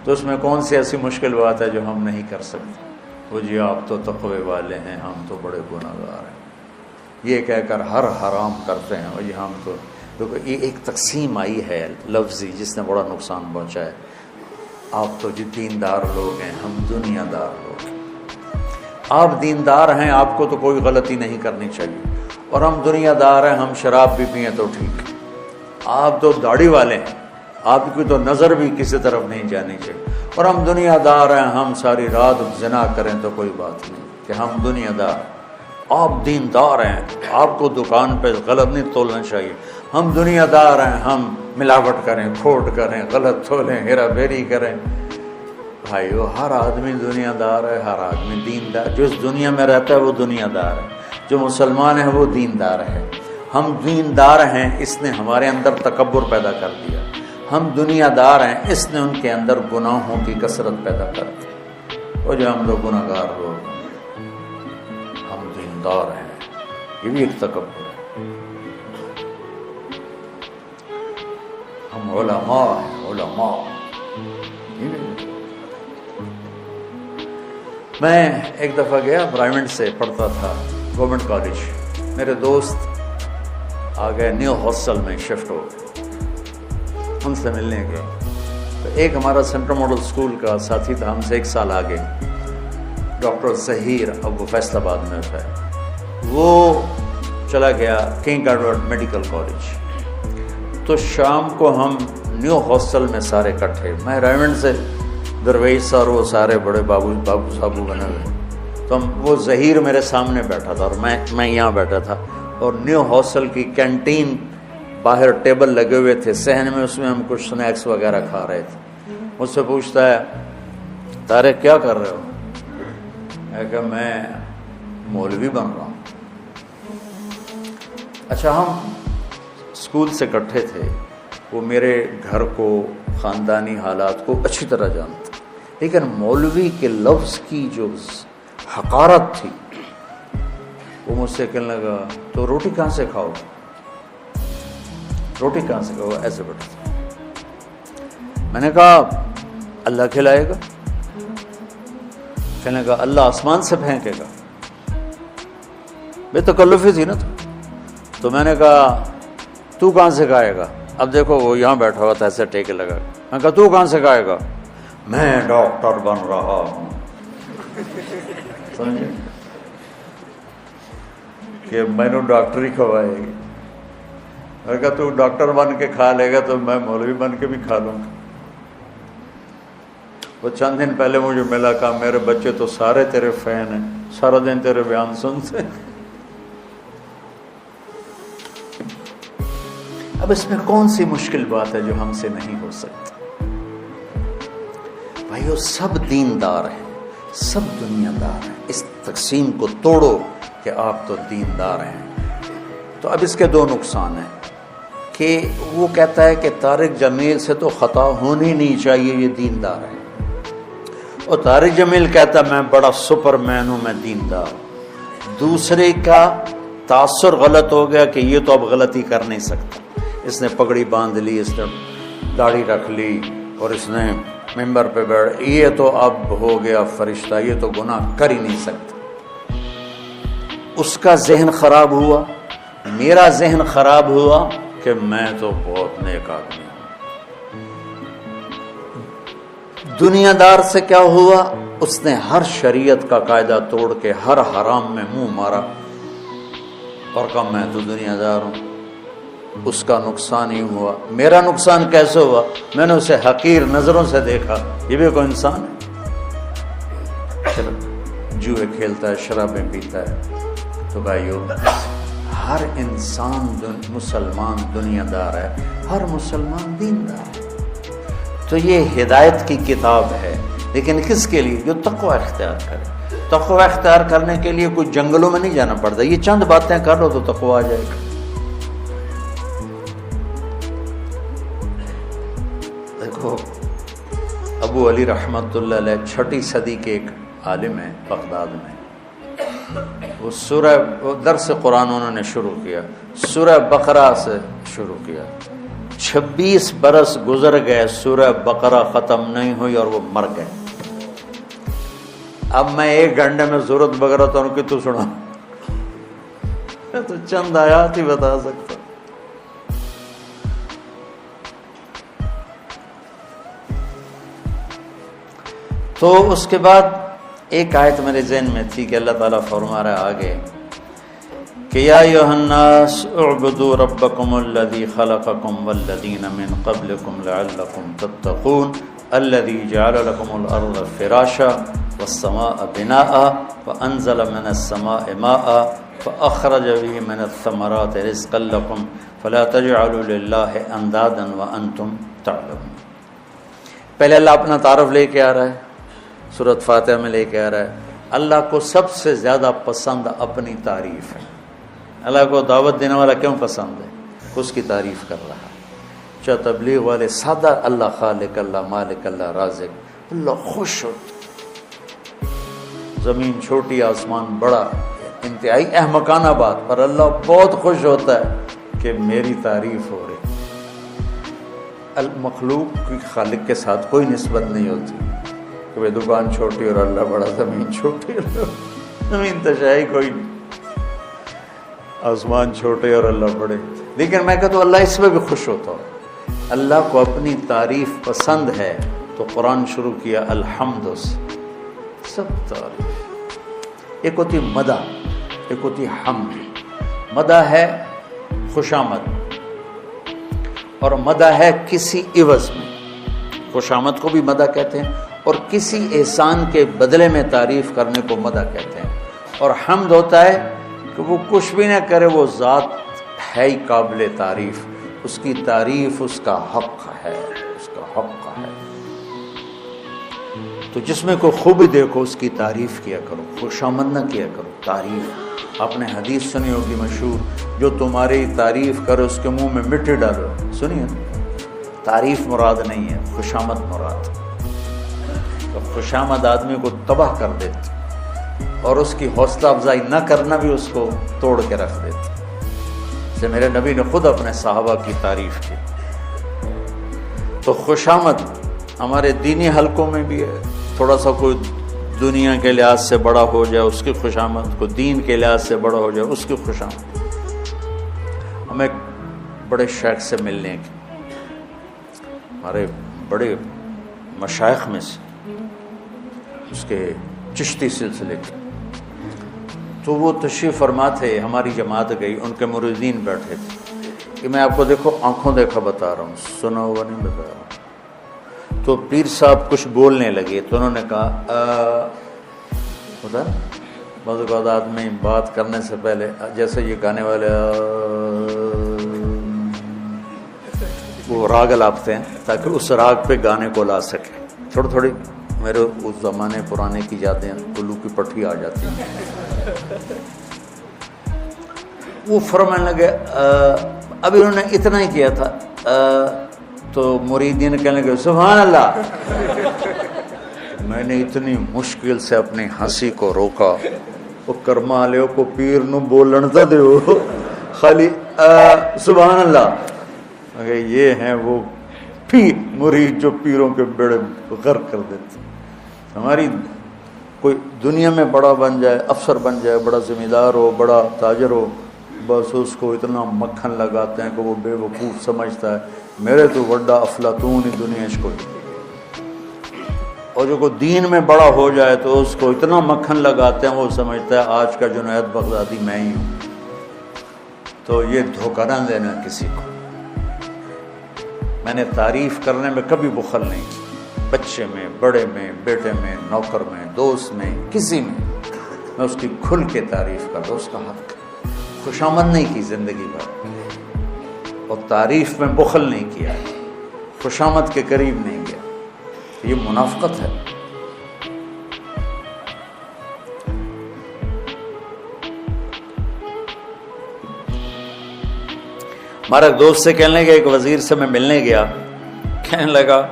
تو اس میں کون سی ایسی مشکل بات ہے جو ہم نہیں کر سکتے؟ وہ جی آپ تو تقوی والے ہیں، ہم تو بڑے گناہگار ہیں، یہ کہہ کر ہر حرام کرتے ہیں، اور یہ ہم تو دیکھو یہ ایک تقسیم آئی ہے لفظی جس نے بڑا نقصان پہنچا ہے۔ آپ تو جی دیندار لوگ ہیں، ہم دنیا دار لوگ ہیں۔ آپ دیندار ہیں، آپ کو تو کوئی غلطی نہیں کرنی چاہیے، اور ہم دنیا دار ہیں، ہم شراب بھی پئیں تو ٹھیک ہے۔ آپ تو داڑھی والے ہیں، آپ کی تو نظر بھی کسی طرف نہیں جانی چاہیے، اور ہم دنیا دار ہیں، ہم ساری رات زنا کریں تو کوئی بات نہیں کہ ہم دنیا دار۔ آپ دیندار ہیں، آپ کو دکان پہ غلط نہیں تولنا چاہیے، ہم دنیا دار ہیں، ہم ملاوٹ کریں، کھوٹ کریں، غلط تولیں، ہیرا پھیری کریں۔ بھائیو ہر آدمی دنیا دار ہے، ہر آدمی دیندار، جو اس دنیا میں رہتا ہے وہ دنیا دار ہے، جو مسلمان ہے وہ دیندار ہے۔ ہم دیندار ہیں، اس نے ہمارے اندر تکبر پیدا کر دیا، ہم دنیا دار ہیں، اس نے ان کے اندر گناہوں کی کثرت پیدا کر دی، اور جو ہم لوگ گناہ گار لوگ ہم دیندار ہیں، یہ بھی ایک تکبر ہے۔ ہم علماء ہیں، علماء۔ میں ایک دفعہ گیا، برائمنٹ سے پڑھتا تھا گورنمنٹ کالج، میرے دوست آ گئے، نیو ہاسٹل میں شفٹ ہو گئے، ان سے ملنے گئے، تو ایک ہمارا سینٹرل ماڈل اسکول کا ساتھی تھا، ہم سے 1 سال آگے، ڈاکٹر ظہیر، اب وہ فیصل آباد میں ہوتا ہے، وہ چلا گیا کنگ ایڈورڈ میڈیکل کالج۔ تو شام کو ہم نیو ہاسٹل میں سارے اکٹھے، میں ریمنڈ سے درویش سر، وہ سارے بڑے بابو صاحب بنے ہوئے، تو وہ ظہیر میرے سامنے بیٹھا تھا اور میں یہاں بیٹھا تھا، اور نیو ہاسٹل کی کینٹین باہر ٹیبل لگے ہوئے تھے صحن میں، اس میں ہم کچھ سنیکس وغیرہ کھا رہے تھے۔ مجھ سے پوچھتا ہے طارق کیا کر رہے ہو؟ میں کہا میں مولوی بن رہا ہوں۔ اچھا ہم اسکول سے اکٹھے تھے، وہ میرے گھر کو، خاندانی حالات کو اچھی طرح جانتا، لیکن مولوی کے لفظ کی جو حقارت تھی، وہ مجھ سے کہنے لگا تو روٹی کہاں سے کھاؤ، روٹی کہاں سے کھاؤ، ایسے بیٹھا۔ میں نے کہا اللہ کھلائے گا، کہنے لگا اللہ آسمان سے پھینکے گا، بے تکلفی تھی نا۔ تو میں نے کہا تو کہاں سے کھائے گا؟ اب دیکھو وہ یہاں بیٹھا ہوا تھا، ایسے ٹیکے لگا، میں کہا تو کہاں سے کھائے گا؟ میں ڈاکٹر بن رہا ہوں، سمجھے کہ میں نے ڈاکٹری کھوائے گی۔ میں کہا تو ڈاکٹر بن کے کھا لے گا تو میں مولوی بن کے بھی کھا لوں گا۔ وہ چند دن پہلے مجھے ملا، کہا میرے بچے تو سارے تیرے فین ہیں، سارا دن تیرے بیان سنتے۔ اب اس میں کون سی مشکل بات ہے جو ہم سے نہیں ہو سکتی؟ بھائیو سب دیندار ہیں، سب دنیا دار ہیں، اس تقسیم کو توڑو کہ آپ تو دیندار ہیں۔ تو اب اس کے 2 نقصان ہیں کہ وہ کہتا ہے کہ طارق جمیل سے تو خطا ہونی نہیں چاہیے، یہ دیندار ہے، اور طارق جمیل کہتا ہے میں بڑا سپر مین ہوں، میں دیندار ہوں۔ دوسرے کا تاثر غلط ہو گیا کہ یہ تو اب غلطی کر نہیں سکتا، اس نے پگڑی باندھ لی، اس نے داڑھی رکھ لی، اور اس نے ممبر پہ بیٹھ، یہ تو اب ہو گیا فرشتہ، یہ تو گناہ کر ہی نہیں سکتا۔ اس کا ذہن خراب ہوا، میرا ذہن خراب ہوا کہ میں تو بہت نیک آدمی ہوں۔ دنیا دار سے کیا ہوا؟ اس نے ہر شریعت کا قاعدہ توڑ کے ہر حرام میں منہ مارا اور کہا میں تو دنیا دار ہوں۔ اس کا نقصان ہی ہوا، میرا نقصان کیسے ہوا؟ میں نے اسے حقیر نظروں سے دیکھا، یہ بھی کوئی انسان ہے؟ جوئے کھیلتا ہے، شرابیں پیتا ہے۔ تو بھائیو ہر انسان مسلمان دنیا دار ہے، ہر مسلمان دیندار ہے۔ تو یہ ہدایت کی کتاب ہے، لیکن کس کے لیے؟ جو تقوی اختیار کرے۔ تقوی اختیار کرنے کے لیے کوئی جنگلوں میں نہیں جانا پڑتا، یہ چند باتیں کر لو تو تقوی آ جائے گا۔ دیکھو ابو علی رحمت اللہ علیہ 6 صدی کے ایک عالم ہیں بغداد میں، وہ درس قرآن انہوں نے شروع کیا، سورہ بقرہ سے شروع کیا، 26 برس گزر گئے، سورہ بقرہ ختم نہیں ہوئی اور وہ مر گئے۔ اب میں 1 گھنٹے میں سورۃ بقرہ تو ان کی تو سنا، میں تو چند آیات ہی بتا سکتا۔ تو اس کے بعد ایک آیت میرے ذہن میں تھی کہ اللہ تعالیٰ فرما رہا ہے آگے کہ یا ایھا الناس اعبدوا ربکم الذی خلقکم والذین من قبلکم لعلکم تتقون الذی جعل لکم الارض فراشا والسماء بناء وانزل من السماء ماء فاخرج به من الثمرات رزقا لکم فلا تجعلوا للہ اندادا وانتم تعلمون۔ پہلے اللہ اپنا تعارف لے کے آ رہا ہے، سورۃ فاتحہ میں لے کے آ رہا ہے اللہ کو سب سے زیادہ پسند اپنی تعریف ہے۔ اللہ کو دعوت دینے والا کیوں پسند ہے؟ اس کی تعریف کر رہا ہے۔ چاہے تبلیغ والے سادہ اللہ خالق، اللہ مالک، اللہ رازق، اللہ خوش ہوتا، زمین چھوٹی آسمان بڑا، انتہائی احمقانہ بات پر اللہ بہت خوش ہوتا ہے کہ میری تعریف ہو رہی۔ المخلوق کی خالق کے ساتھ کوئی نسبت نہیں ہوتی کہ بھئی دکان چھوٹی اور اللہ بڑا، زمین چھوٹی، زمین تشائی کوئی نہیں، آسمان چھوٹے اور اللہ بڑے۔ لیکن میں کہتا ہوں اللہ اس میں بھی خوش ہوتا ہوں، اللہ کو اپنی تعریف پسند ہے تو قرآن شروع کیا الحمد سے، سب تعریف۔ ایک ہوتی مدح، ایک ہوتی حمد۔ مدح ہے خوشامد اور مدح ہے کسی عوض میں، خوشامد کو بھی مدح کہتے ہیں اور کسی احسان کے بدلے میں تعریف کرنے کو مدح کہتے ہیں۔ اور حمد ہوتا ہے کہ وہ کچھ بھی نہ کرے، وہ ذات ہے ہی قابل تعریف، اس کی تعریف اس کا حق ہے، اس کا حق ہے۔ تو جس میں کوئی خوبی دیکھو اس کی تعریف کیا کرو، خوشامد نہ کیا کرو، تعریف۔ آپ نے حدیث سنی ہوگی مشہور، جو تمہاری تعریف کرے اس کے منہ میں مٹی ڈالو، سنیے، تعریف مراد نہیں ہے، خوشامد مراد۔ تو خوشامد آدمی کو تباہ کر دیتی اور اس کی حوصلہ افزائی نہ کرنا بھی اس کو توڑ کے رکھ دیتی۔ جیسے میرے نبی نے خود اپنے صحابہ کی تعریف کی۔ تو خوشامد ہمارے دینی حلقوں میں بھی ہے، تھوڑا سا کوئی دنیا کے لحاظ سے بڑا ہو جائے اس کی خوشامد، کوئی دین کے لحاظ سے بڑا ہو جائے اس کی خوشامد۔ ہم ایک بڑے شیخ سے ملنے کی، ہمارے بڑے مشائخ میں سے، اس کے چشتی سلسلے کے، تو وہ تشریف فرما تھے، ہماری جماعت گئی، ان کے مریدین بیٹھے تھے کہ میں آپ کو دیکھو آنکھوں دیکھا بتا رہا ہوں، سنا ہوا نہیں بتا رہا ہوں۔ تو پیر صاحب کچھ بولنے لگے تو انہوں نے کہا ہوتا بعض اوقات آدمی بات کرنے سے پہلے جیسے یہ گانے والے وہ راگ لاپتے ہیں تاکہ اس راگ پہ گانے کو لا سکے۔ تھوڑی تھوڑی میرے اس زمانے پرانے کی یادیں الو کی پٹھی آ جاتی ہیں۔ وہ فرمانے لگے ابھی انہوں نے اتنا ہی کیا تھا تو مریدین کہنے لگے سبحان اللہ۔ میں نے اتنی مشکل سے اپنی ہنسی کو روکا، وہ کرما لے کو پیر نو بولن تا دیو خالی سبحان اللہ۔ یہ ہیں وہ پیر مرید جو پیروں کے بیڑے غرق کر دیتے۔ ہماری کوئی دنیا میں بڑا بن جائے، افسر بن جائے، بڑا ذمہ دار ہو، بڑا تاجر ہو، بس اس کو اتنا مکھن لگاتے ہیں کہ وہ بے وقوف سمجھتا ہے میرے تو بڑا افلاطون ہی دنیا کو۔ اور جو کوئی دین میں بڑا ہو جائے تو اس کو اتنا مکھن لگاتے ہیں وہ سمجھتا ہے آج کا جنید بغدادی میں ہی ہوں۔ تو یہ دھوکہ نہ دینا کسی کو۔ میں نے تعریف کرنے میں کبھی بخل نہیں، بچے میں، بڑے میں، بیٹے میں، نوکر میں، دوست میں، کسی میں اس کی کھل کے تعریف کرتا، اس کا حق۔ خوشامد نہیں کی زندگی بھر اور تعریف میں بخل نہیں کیا، خوشامد کے قریب نہیں گیا، یہ منافقت ہے۔ ہمارا دوست سے کہنے لگا، ایک وزیر سے میں ملنے گیا، کہنے لگا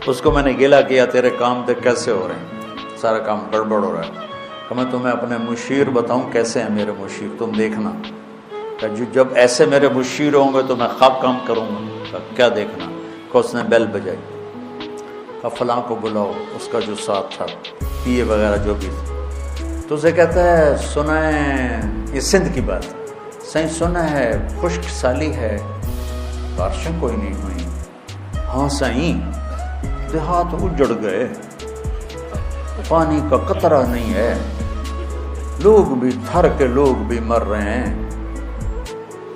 اس کو میں نے گلا کیا تیرے کام تے کیسے ہو رہے ہیں، سارا کام گڑبڑ ہو رہا ہے۔ کہ میں تمہیں اپنے مشیر بتاؤں کیسے ہیں میرے مشیر، تم دیکھنا۔ کہ جب ایسے میرے مشیر ہوں گے تو میں خواب کام کروں گا. کہ کیا دیکھنا؟ کہ اس نے بیل بجائی، کہ فلاں کو بلاؤ، اس کا جو ساتھ تھا پیے وغیرہ جو بھی تھا. تو اسے کہتا ہے سنائیں، یہ سندھ کی بات، سائیں سنا ہے خشک سالی ہے، بارشیں کوئی نہیں ہوئی. ہاں سائیں، دیہات اجڑ گئے، پانی کا قطرہ نہیں ہے، لوگ بھی تھر کے لوگ بھی مر رہے ہیں.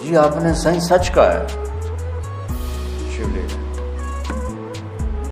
جی آپ نے سائیں سچ کہا ہے. شیو لے